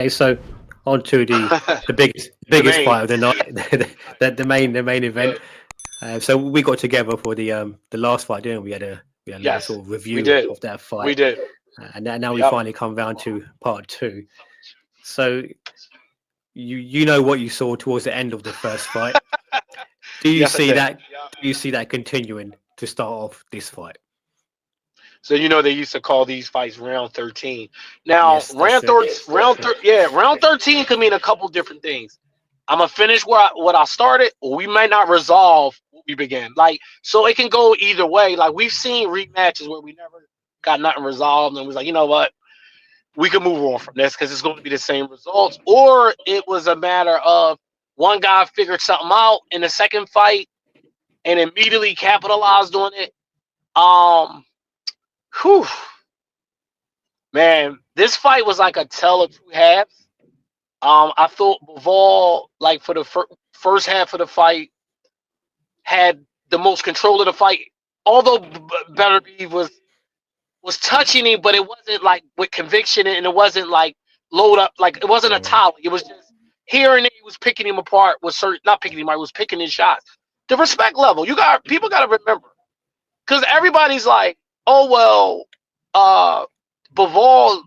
Okay, so on to the The biggest main. fight of the night, the main event. So we got together for the last fight, didn't we? We had a little Yes, sort of we review did. of that We fight, did. and now we Yep. finally come round to part two. So you know what you saw towards the end of the first fight. Do you Yes, I see did. that? Do you see that continuing to start off this fight? So they used to call these fights round 13. Now Yes, that's it. round 13 could mean a couple different things. I'm gonna finish what I started, or we might not resolve what we began. Like, so it can go either way. Like, we've seen rematches where we never got nothing resolved, and was like, you know what, we can move on from this because it's going to be the same results. Or it was a matter of one guy figured something out in the second fight and immediately capitalized on it. Um, whew, man, this fight was like a tale of two halves. I thought Bivol, like, for the first half of the fight, had the most control of the fight. Although Beterbiev was touching him, but it wasn't like with conviction, and it wasn't like load up, like it wasn't a towel. It was just here and there. He was picking him apart. Was certain not picking him apart. Was picking his shots. The respect level, people got to remember, because everybody's like, oh well, uh, Bivol,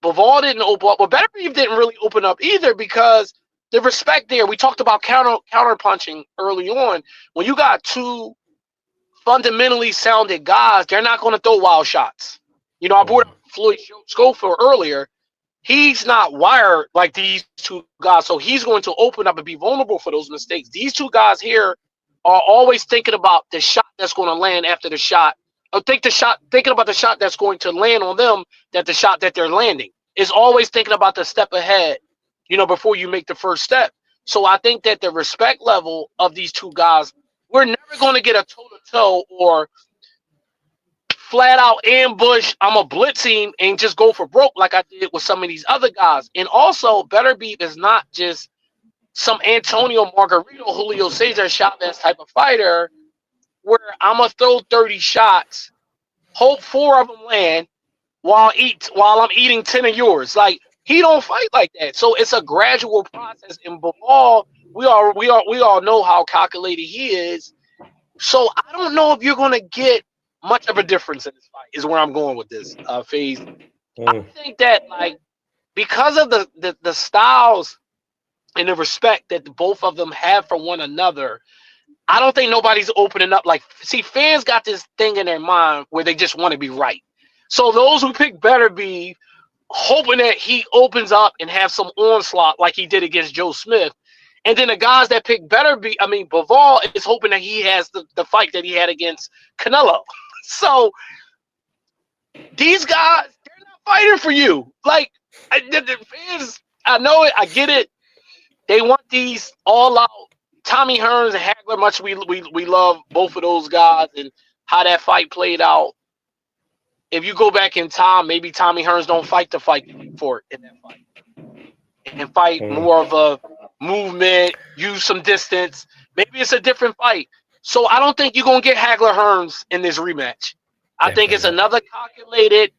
Bivol didn't open up, but Beterbiev didn't really open up either, because the respect there. We talked about counter punching early on. When you got two fundamentally sounded guys, they're not going to throw wild shots. I brought up Floyd Schofield earlier. He's not wired like these two guys, so he's going to open up and be vulnerable for those mistakes. These two guys here are always thinking about the shot that's going to land after the shot, or thinking about the shot that's going to land on them, that the shot that they're landing is always thinking about the step ahead, before you make the first step. So I think that the respect level of these two guys, we're never going to get a toe-to-toe or flat out ambush. I'm a blitz him and just go for broke like I did with some of these other guys. And also, Beterbiev is not just some Antonio Margarito, Julio Cesar Chavez type of fighter where I'm gonna throw 30 shots, hope 4 of them land while I'm eating 10 of yours. Like, he don't fight like that. So it's a gradual process. In Bivol, we all know how calculated he is. So I don't know if you're gonna get much of a difference in this fight. Is where I'm going with this phase. I think that, like, because of the styles and the respect that both of them have for one another, I don't think nobody's opening up. Like, see, fans got this thing in their mind where they just want to be right. So those who pick Beterbiev, hoping that he opens up and have some onslaught like he did against Joe Smith. And then the guys that pick Bivol is hoping that he has the fight that he had against Canelo. So these guys, they're not fighting for you. Like, the fans, I know it, I get it. They want these all out. Tommy Hearns and Hagler, much we love both of those guys and how that fight played out. If you go back in time, maybe Tommy Hearns don't fight the fight for it in that fight, and fight more of a movement, use some distance. Maybe it's a different fight. So I don't think you're gonna get Hagler Hearns in this rematch. I think Definitely it's not. another calculated.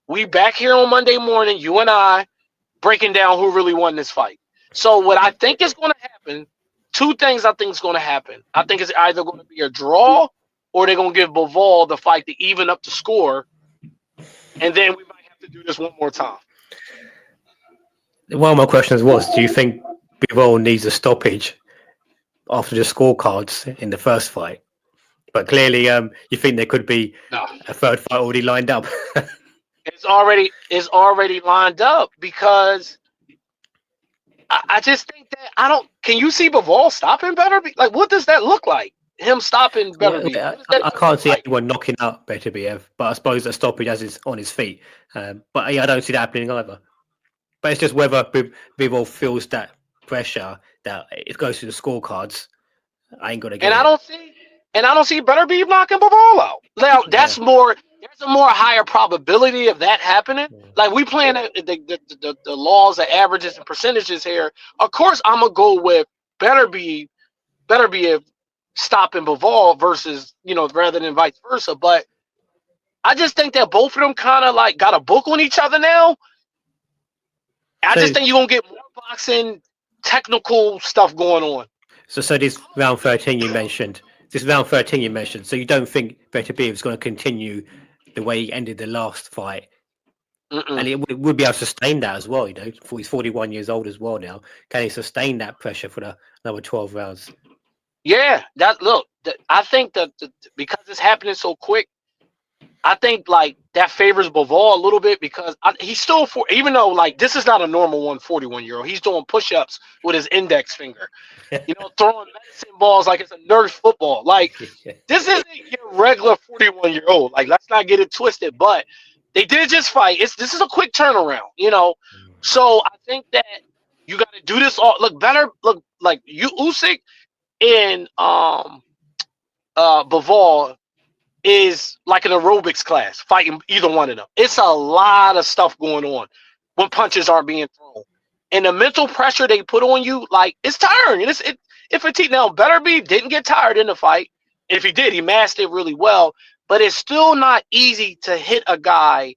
We back here on Monday morning, you and I, breaking down who really won this fight. So what I think is going to happen, two things I think is going to happen. I think it's either going to be a draw, or they're going to give Bivol the fight to even up the score, and then we might have to do this one more time. One of my questions was: do you think Bivol needs a stoppage after the scorecards in the first fight? But clearly, you think there could be No, a third fight already lined up. it's already lined up, because I just think that I don't. Can you see Bivol stopping Beterbiev? Like, what does that look like? Him stopping Well, Beterbiev? I What does that I even can't look see like? anyone knocking out Beterbiev, but I suppose a stoppage as is on his feet. But yeah, I don't see that happening either. But it's just whether Bivol feels that pressure that it goes to the scorecards. I ain't gonna And get I it. don't see, and I don't see Beterbiev knocking Bivol out. Now Yeah. there's a more higher probability of that happening. Like, we playing the laws of averages and percentages here. Of course, I'm gonna go with Beterbiev stopping Bivol versus, rather than vice versa. But I just think that both of them kind of like got a book on each other now. I So, just think you're gonna get more boxing technical stuff going on. so this round 13 you mentioned. So you don't think Beterbiev is going to continue the way he ended the last fight, Mm-mm. and it would be able to sustain that as well. You know, he's 41 years old as well now. Can he sustain that pressure for another 12 rounds? Yeah, I think that because it's happening so quick, I think like that favors Bivol a little bit because he's still even though like this is not a normal 141-year-old, he's doing push-ups with his index finger, throwing medicine balls like it's a Nerf football. Like this isn't your regular 41-year-old. Like let's not get it twisted. But they did just fight. This is a quick turnaround, So I think that you got to do this all look better. Look like you Usyk and Bivol is like an aerobics class fighting either one of them. It's a lot of stuff going on when punches aren't being thrown, and the mental pressure they put on you, like it's tiring. And if now Beterbiev didn't get tired in the fight. If he did, he mastered it really well. But it's still not easy to hit a guy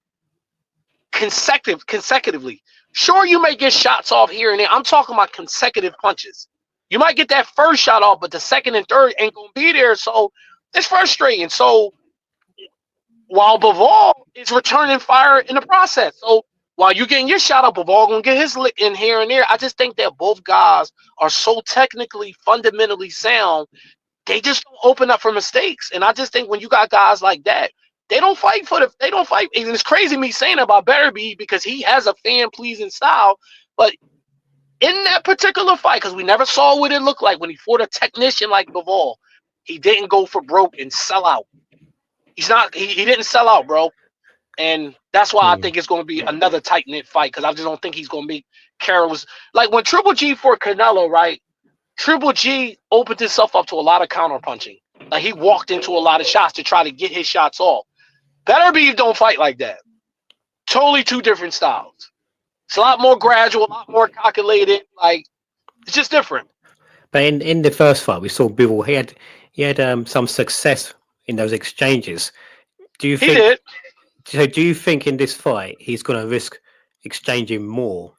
consecutively. Sure, you may get shots off here and there. I'm talking about consecutive punches. You might get that first shot off, but the second and third ain't gonna be there. So it's frustrating. So while Bivol is returning fire in the process. So while you're getting your shot up, Bivol gonna get his lick in here and there. I just think that both guys are so technically, fundamentally sound. They just don't open up for mistakes. And I just think when you got guys like that, they don't fight. And it's crazy me saying about Beterbiev because he has a fan pleasing style. But in that particular fight, because we never saw what it looked like when he fought a technician like Bivol, he didn't go for broke and sell out. He didn't sell out, bro. And that's why I think it's going to be another tight-knit fight because I just don't think he's going to make careless. Like when Triple G fought Canelo, right? Triple G opened himself up to a lot of counter-punching. Like he walked into a lot of shots to try to get his shots off. Beterbiev don't fight like that. Totally two different styles. It's a lot more gradual, a lot more calculated. Like it's just different. But in the first fight, we saw Bivol. He had some success in those exchanges. Do you think? He did. So do you think in this fight he's going to risk exchanging more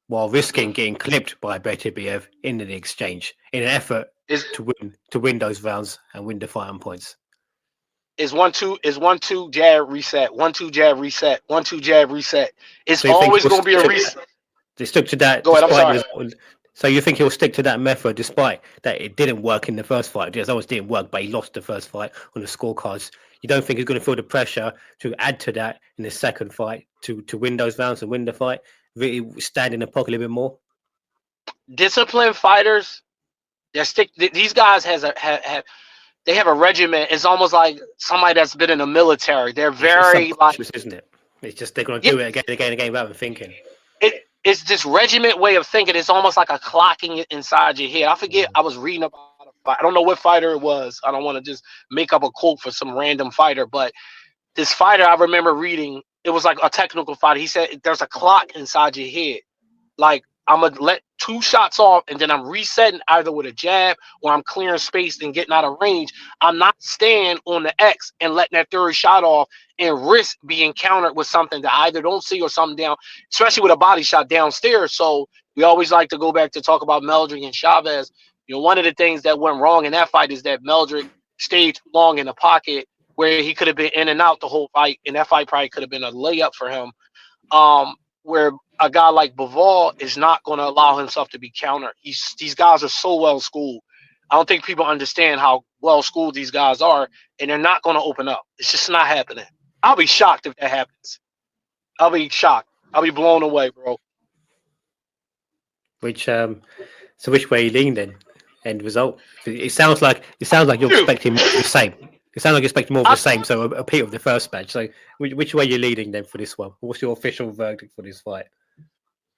while risking getting clipped by Beterbiev in the exchange in an effort to win those rounds and win the fight on points? Is 1-2 jab reset, 1-2 jab reset, 1-2 jab reset. It's So always going to be a reset. They stuck to that. Go ahead, I'm sorry. So you think he'll stick to that method despite that it didn't work in the first fight? It almost didn't work, but he lost the first fight on the scorecards. You don't think he's going to feel the pressure to add to that in the second fight to win those rounds and win the fight? Really stand in the pocket a little bit more? Disciplined fighters, these guys have a regiment. It's almost like somebody that's been in the military. They're very like, isn't it? It's just they're going to do it again and again and again without thinking. It's this regiment way of thinking. It's almost like a clocking inside your head. I forget. I was reading about a fight. I don't know what fighter it was. I don't want to just make up a quote for some random fighter, but this fighter I remember reading. It was like a technical fighter. He said there's a clock inside your head. Like I'm gonna let 2 shots off, and then I'm resetting either with a jab or I'm clearing space and getting out of range. I'm not staying on the X and letting that third shot off and risk being countered with something that I either don't see or something down, especially with a body shot downstairs. So we always like to go back to talk about Meldrick and Chavez. One of the things that went wrong in that fight is that Meldrick stayed too long in the pocket where he could have been in and out the whole fight, and that fight probably could have been a layup for him. Where a guy like Bivol is not going to allow himself to be countered. These guys are so well schooled. I don't think people understand how well schooled these guys are, and they're not going to open up. It's just not happening. I'll be shocked if that happens. I'll be shocked. I'll be blown away, bro. Which way you lean then? End result. It sounds like you're expecting more of the same. It sounds like you're expecting more of the same. So a repeat of the first match. So which way are you leading then for this one? What's your official verdict for this fight?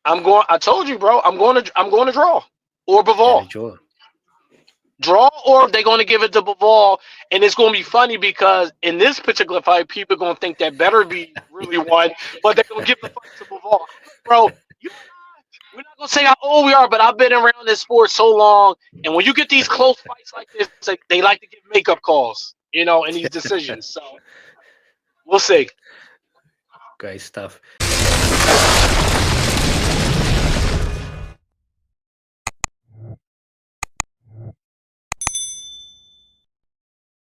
I told you, bro. I'm going to draw or Bivol. Yeah, draw, or they're going to give it to Bivol, and it's going to be funny because in this particular fight, people are going to think that Beterbiev really won, but they're going to give the fight to Bivol. Bro, we're not going to say how old we are, but I've been around this sport so long, and when you get these close fights like this, they like to give makeup calls, in these decisions. So we'll see. Great stuff.